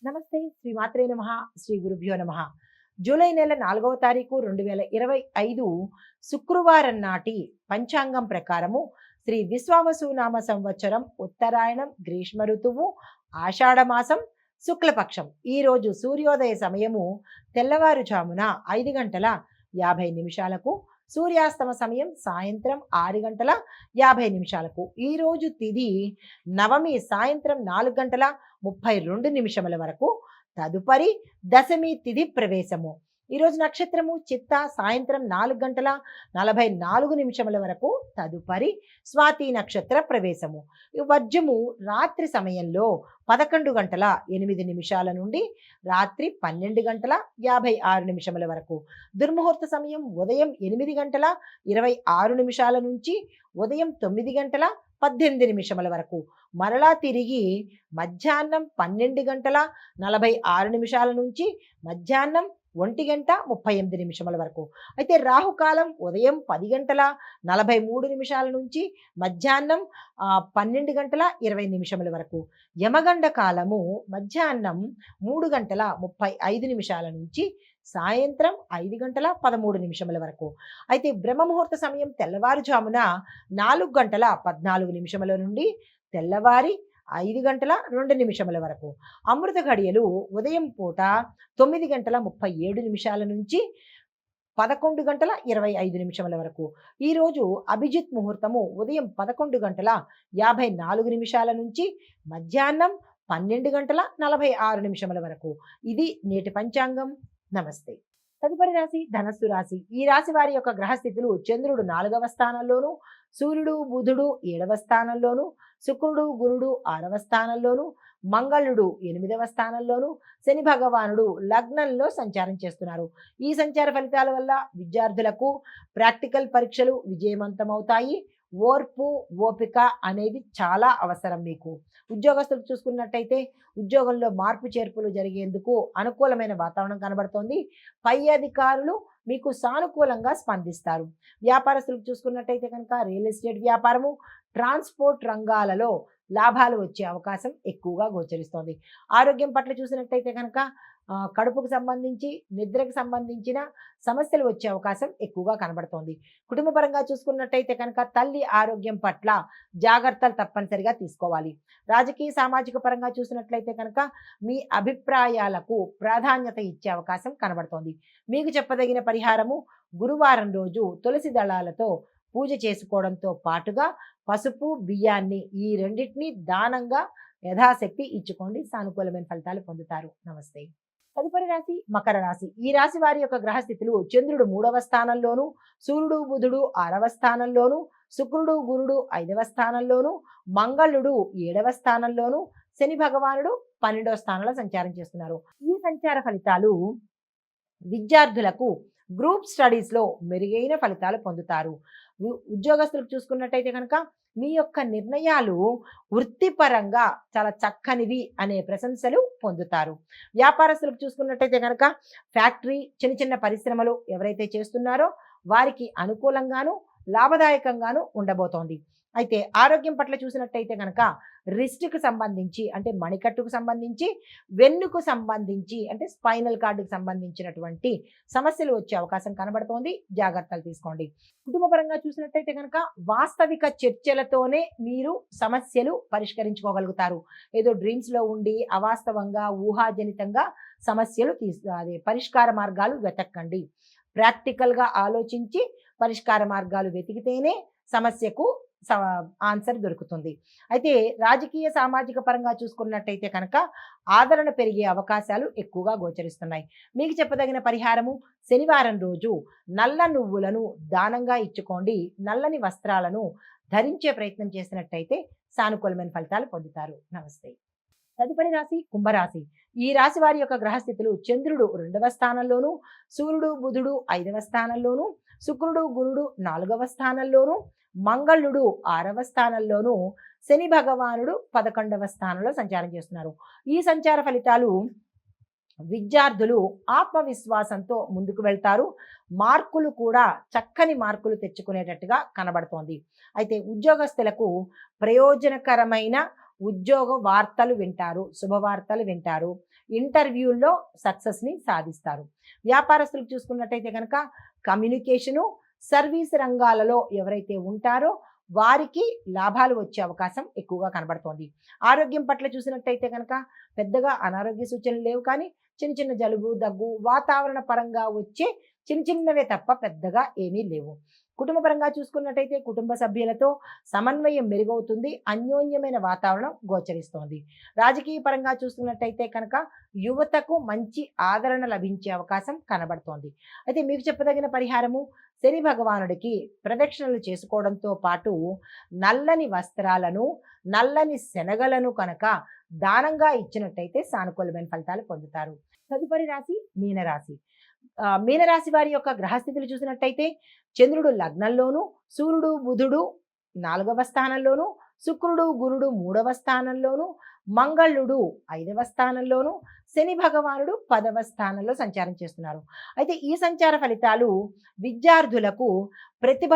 నమస్తే. శ్రీ మాత్రే నమః. శ్రీ గురుభ్యో నమః. జూలై నెల 4వ తారీఖు 2025 శుక్రవారం నాటి పంచాంగం ప్రకారము శ్రీ విశ్వావసునామ సంవత్సరం ఉత్తరాయణం గ్రీష్మ ఋతువు ఆషాఢ మాసం శుక్లపక్షం. ఈరోజు సూర్యోదయ సమయము తెల్లవారుజామున 5 గంటల 50 నిమిషాలకు, సూర్యాస్తమ సమయం సాయంత్రం 6 గంటల 50 నిమిషాలకు. ఈరోజు తిథి నవమి సాయంత్రం 4 గంటల 32 నిమిషముల వరకు. తదుపరి దశమి తిథి ప్రవేశము. ఈరోజు నక్షత్రము చిత్త సాయంత్రం 4 గంటల 44 నిమిషముల వరకు. తదుపరి స్వాతి నక్షత్ర ప్రవేశము. వర్జము రాత్రి సమయంలో 11 గంటల 8 నిమిషాల నుండి రాత్రి 12 గంటల 56 నిమిషముల వరకు. దుర్ముహూర్త సమయం ఉదయం 8 గంటల 26 నిమిషాల నుంచి ఉదయం 9 గంటల 18 నిమిషముల వరకు. మరలా తిరిగి మధ్యాహ్నం 12 గంటల 46 నిమిషాల నుంచి మధ్యాహ్నం 1 గంట 38 నిమిషముల వరకు. అయితే రాహుకాలం ఉదయం 10 గంటల 43 నిమిషాల నుంచి మధ్యాహ్నం 12 గంటల 20 నిమిషముల వరకు. యమగండ కాలము మధ్యాహ్నం 3 గంటల 35 నిమిషాల నుంచి సాయంత్రం 5 గంటల 13 నిమిషముల వరకు. అయితే బ్రహ్మముహూర్త సమయం తెల్లవారుజామున 4 గంటల 14 నిమిషముల నుండి తెల్లవారి 5 గంటల 2 నిమిషముల వరకు. అమృత ఘడియలు ఉదయం పూట 9 గంటల 37 నిమిషాల నుంచి 11 గంటల 25 నిమిషముల వరకు. ఈరోజు అభిజిత్ ముహూర్తము ఉదయం 11 గంటల 54 నిమిషాల నుంచి మధ్యాహ్నం 12 గంటల 46 నిమిషముల వరకు. ఇది నేటి పంచాంగం. నమస్తే. తదుపరి రాశి ధనస్సు రాశి. ఈ రాశి వారి యొక్క గ్రహస్థితులు: చంద్రుడు 4వ స్థానంలోను, సూర్యుడు బుధుడు 7వ స్థానంలోను, శుక్రుడు గురుడు 6వ స్థానంలోను, మంగళుడు 8వ స్థానంలోను, శని భగవానుడు లగ్నంలో సంచారం చేస్తున్నారు. ఈ సంచార ఫలితాల వల్ల విద్యార్థులకు ప్రాక్టికల్ పరీక్షలు విజయవంతమవుతాయి. ఓర్పు ఓపిక అనేది చాలా అవసరం మీకు. ఉద్యోగస్తులు చూసుకున్నట్టయితే ఉద్యోగంలో మార్పు చేర్పులు జరిగేందుకు అనుకూలమైన వాతావరణం కనబడుతోంది. పై అధికారులు మీకు సానుకూలంగా స్పందిస్తారు. వ్యాపారస్తులకు చూసుకున్నట్టయితే కనుక రియల్ ఎస్టేట్ వ్యాపారము, ట్రాన్స్పోర్ట్ రంగాలలో లాభాలు వచ్చే అవకాశం ఎక్కువగా గోచరిస్తోంది. ఆరోగ్యం పట్ల చూసినట్టయితే కనుక కడుపుకు సంబంధించి నిద్రకు సంబంధించిన సమస్యలు వచ్చే అవకాశం ఎక్కువగా కనబడుతోంది. కుటుంబపరంగా చూసుకున్నట్టయితే కనుక తల్లి ఆరోగ్యం పట్ల జాగ్రత్తలు తప్పనిసరిగా తీసుకోవాలి. రాజకీయ సామాజిక పరంగా చూసినట్లయితే కనుక మీ అభిప్రాయాలకు ప్రాధాన్యత ఇచ్చే అవకాశం కనబడుతోంది. మీకు చెప్పదగిన పరిహారము: గురువారం రోజు తులసి దళాలతో పూజ చేసుకోవడంతో పాటుగా పసుపు బియ్యాన్ని ఈ రెండింటినీ దానంగా యథాశక్తి ఇచ్చుకోండి. సానుకూలమైన ఫలితాలు పొందుతారు. నమస్తే. తదుపరి రాశి మకర రాశి. ఈ రాశి వారి యొక్క గ్రహస్థితులు: చంద్రుడు 3వ స్థానంలోను, సూర్యుడు బుధుడు 6వ స్థానంలోను, శుక్రుడు గురుడు 5వ స్థానంలోను, మంగళుడు 7వ స్థానంలోను, శని భగవానుడు 12వ స్థానంలో సంచారం చేస్తున్నారు. ఈ సంచార ఫలితాలు విద్యార్థులకు గ్రూప్ స్టడీస్లో మెరుగైన ఫలితాలు పొందుతారు. ఉద్యోగస్తులకు చూసుకున్నట్టయితే కనుక మీ యొక్క నిర్ణయాలు వృత్తిపరంగా చాలా చక్కనివి అనే ప్రశంసలు పొందుతారు. వ్యాపారస్తులకు చూసుకున్నట్టయితే కనుక ఫ్యాక్టరీ, చిన్న చిన్న పరిశ్రమలు ఎవరైతే చేస్తున్నారో వారికి అనుకూలంగాను లాభదాయకంగాను ఉండబోతోంది. అయితే ఆరోగ్యం పట్ల చూసినట్టయితే కనుక రిస్ట్కి సంబంధించి అంటే మణికట్టుకు సంబంధించి, వెన్నుకు సంబంధించి అంటే స్పైనల్ కార్డుకు సంబంధించినటువంటి సమస్యలు వచ్చే అవకాశం కనబడుతోంది. జాగ్రత్తలు తీసుకోండి. కుటుంబపరంగా చూసినట్టయితే కనుక వాస్తవిక చర్చలతోనే మీరు సమస్యలు పరిష్కరించుకోగలుగుతారు. ఏదో డ్రీమ్స్లో ఉండి అవాస్తవంగా ఊహాజనితంగా సమస్యలు పరిష్కార మార్గాలు వెతకండి. ప్రాక్టికల్గా ఆలోచించి పరిష్కార మార్గాలు వెతికితేనే సమస్యకు ఆన్సర్ దొరుకుతుంది. అయితే రాజకీయ సామాజిక పరంగా చూసుకున్నట్టయితే కనుక ఆదరణ పెరిగే అవకాశాలు ఎక్కువగా గోచరిస్తున్నాయి. మీకు చెప్పదగిన పరిహారము: శనివారం రోజు నల్ల నువ్వులను దానంగా ఇచ్చుకోండి. నల్లని వస్త్రాలను ధరించే ప్రయత్నం చేసినట్టయితే సానుకూలమైన ఫలితాలు పొందుతారు. నమస్తే. తదుపరి రాశి కుంభరాశి. ఈ రాశి వారి యొక్క గ్రహస్థితులు: చంద్రుడు 2వ స్థానంలోను, సూర్యుడు బుధుడు 5వ స్థానంలోను, శుక్రుడు గురుడు 4వ స్థానంలోను, మంగళుడు 6వ స్థానంలోను, శని భగవానుడు 11వ స్థానంలో సంచారం చేస్తున్నారు. ఈ సంచార ఫలితాలు విద్యార్థులు ఆత్మవిశ్వాసంతో ముందుకు వెళ్తారు. మార్కులు కూడా చక్కని మార్కులు తెచ్చుకునేటట్టుగా కనబడుతోంది. అయితే ఉద్యోగస్తులకు ప్రయోజనకరమైన ఉద్యోగ వార్తలు వింటారు, శుభవార్తలు వింటారు. ఇంటర్వ్యూల్లో సక్సెస్ని సాధిస్తారు. వ్యాపారస్తులకు చూసుకున్నట్టయితే కనుక కమ్యూనికేషను, సర్వీస్ రంగాలలో ఎవరైతే ఉంటారో వారికి లాభాలు వచ్చే అవకాశం ఎక్కువగా కనబడుతోంది. ఆరోగ్యం పట్ల చూసినట్టయితే కనుక పెద్దగా అనారోగ్య సూచనలు లేవు, కానీ చిన్న చిన్న జలుబు, దగ్గు, వాతావరణ పరంగా వచ్చే చిన్నవే తప్ప పెద్దగా ఏమీ లేవు. కుటుంబ పరంగా చూసుకున్నట్టయితే కుటుంబ సభ్యులతో సమన్వయం మెరుగవుతుంది, అన్యోన్యమైన వాతావరణం గోచరిస్తోంది. రాజకీయ పరంగా చూసుకున్నట్టయితే కనుక యువతకు మంచి ఆదరణ లభించే అవకాశం కనబడుతోంది. అయితే మీకు చెప్పదగిన పరిహారము, శని భగవానుడికి ప్రదక్షిణలు చేసుకోవడంతో పాటు నల్లని వస్త్రాలను, నల్లని శనగలను కనుక దానంగా ఇచ్చినట్టయితే సానుకూలమైన ఫలితాలు పొందుతారు. తదుపరి రాశి మీనరాశి. మీనరాశి వారి యొక్క గ్రహస్థితులు చూసినట్టయితే చంద్రుడు లగ్నంలోను, సూర్యుడు బుధుడు 4వ స్థానంలోను, శుక్రుడు గురుడు 3వ స్థానంలోను, మంగళుడు 5వ స్థానంలోను, శని భగవానుడు 10వ స్థానంలో సంచారం చేస్తున్నారు. అయితే ఈ సంచార ఫలితాలు విద్యార్థులకు ప్రతిభ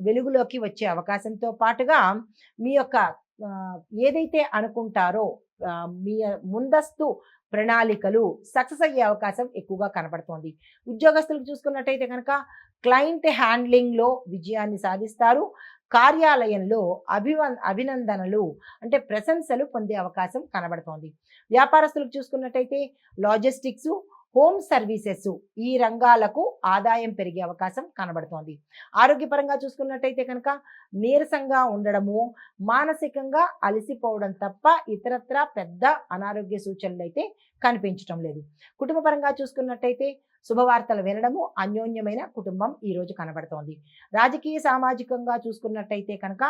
వెలుగులోకి వచ్చే అవకాశంతో పాటుగా మీ యొక్క ఏదైతే అనుకుంటారో మీ ముందస్తు ప్రణాళికలు సక్సెస్ అయ్యే అవకాశం ఎక్కువగా కనబడుతోంది. ఉద్యోగస్తులకు చూసుకున్నట్టయితే కనుక క్లయింట్ హ్యాండ్లింగ్లో విజయాన్ని సాధిస్తారు. కార్యాలయంలో అభినందనలు అంటే ప్రశంసలు పొందే అవకాశం కనబడుతోంది. వ్యాపారస్తులకు చూసుకున్నట్టయితే లాజిస్టిక్స్, హోమ్ సర్వీసెస్ ఈ రంగాలకు ఆదాయం పెరిగే అవకాశం కనబడుతోంది. ఆరోగ్యపరంగా చూసుకున్నట్టయితే కనుక నీరసంగా ఉండడము, మానసికంగా అలసిపోవడం తప్ప ఇతరత్రా పెద్ద అనారోగ్య సూచనలు అయితే కనిపించడం లేదు. కుటుంబ పరంగా చూసుకున్నట్టయితే శుభవార్తలు వినడము, అన్యోన్యమైన కుటుంబం ఈరోజు కనబడుతోంది. రాజకీయ సామాజికంగా చూసుకున్నట్టయితే కనుక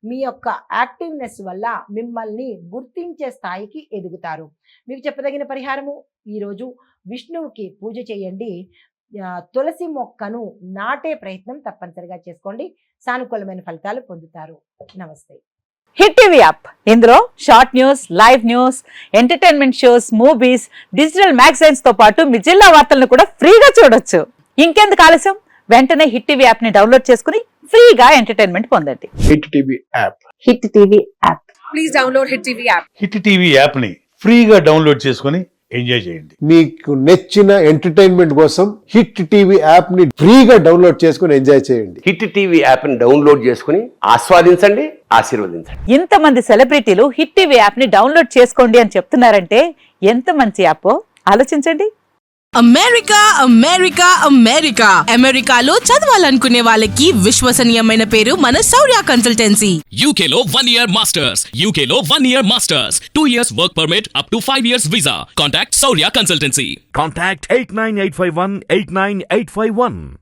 మీ యొక్క యాక్టివ్నెస్ వల్ల మిమ్మల్ని గుర్తించే స్థాయికి ఎదుగుతారు. మీకు చెప్పదగిన పరిహారము, ఈరోజు విష్ణువుకి పూజ చేయండి. తులసి మొక్కను నాటే ప్రయత్నం తప్పనిసరిగా చేసుకోండి. సానుకూలమైన ఫలితాలు పొందుతారు. నమస్తే. హిట్ టీవీ యాప్, ఇందులో short news, live news, entertainment shows, movies, digital magazines తో పాటు మీ జిల్లా వార్తలను కూడా ఫ్రీగా చూడొచ్చు. ఇంకెందుకు ఆలస్యం, వెంటనే హిట్ టీవీ యాప్ ని డౌన్లోడ్ చేసుకుని ఫ్రీగా ఎంటర్టైన్మెంట్ పొందండి. Hit TV app. Hit TV app. Please download hit TV app. Hit TV app ని ఫ్రీగా డౌన్లోడ్ చేసుకుని ఎంజాయ్ చేయండి. మీకు నచ్చిన ఎంటర్టైన్మెంట్ కోసం హిట్ టీవీ యాప్ ని ఫ్రీగా డౌన్లోడ్ చేసుకుని ఎంజాయ్ చేయండి. హిట్ టీవీ యాప్ ని డౌన్లోడ్ చేసుకుని ఆస్వాదించండి, ఆశీర్వదించండి. ఇంతమంది సెలబ్రిటీలు హిట్ టీవీ యాప్ ని డౌన్లోడ్ చేసుకోండి అని చెప్తున్నారంటే ఎంత మంచి యాప్ ఆలోచించండి. అమెరికా అమెరికా అమెరికా అమెరికాలో చదవాలనుకునే వాళ్ళకి విశ్వసనీయమైన పేరు మన శౌర్య కన్సల్టెన్సీ. UK లో 1 year masters. UK లో 1 year masters. 2 years work permit up to 5 years visa. Contact Saurya Consultancy. Contact 89851 89851.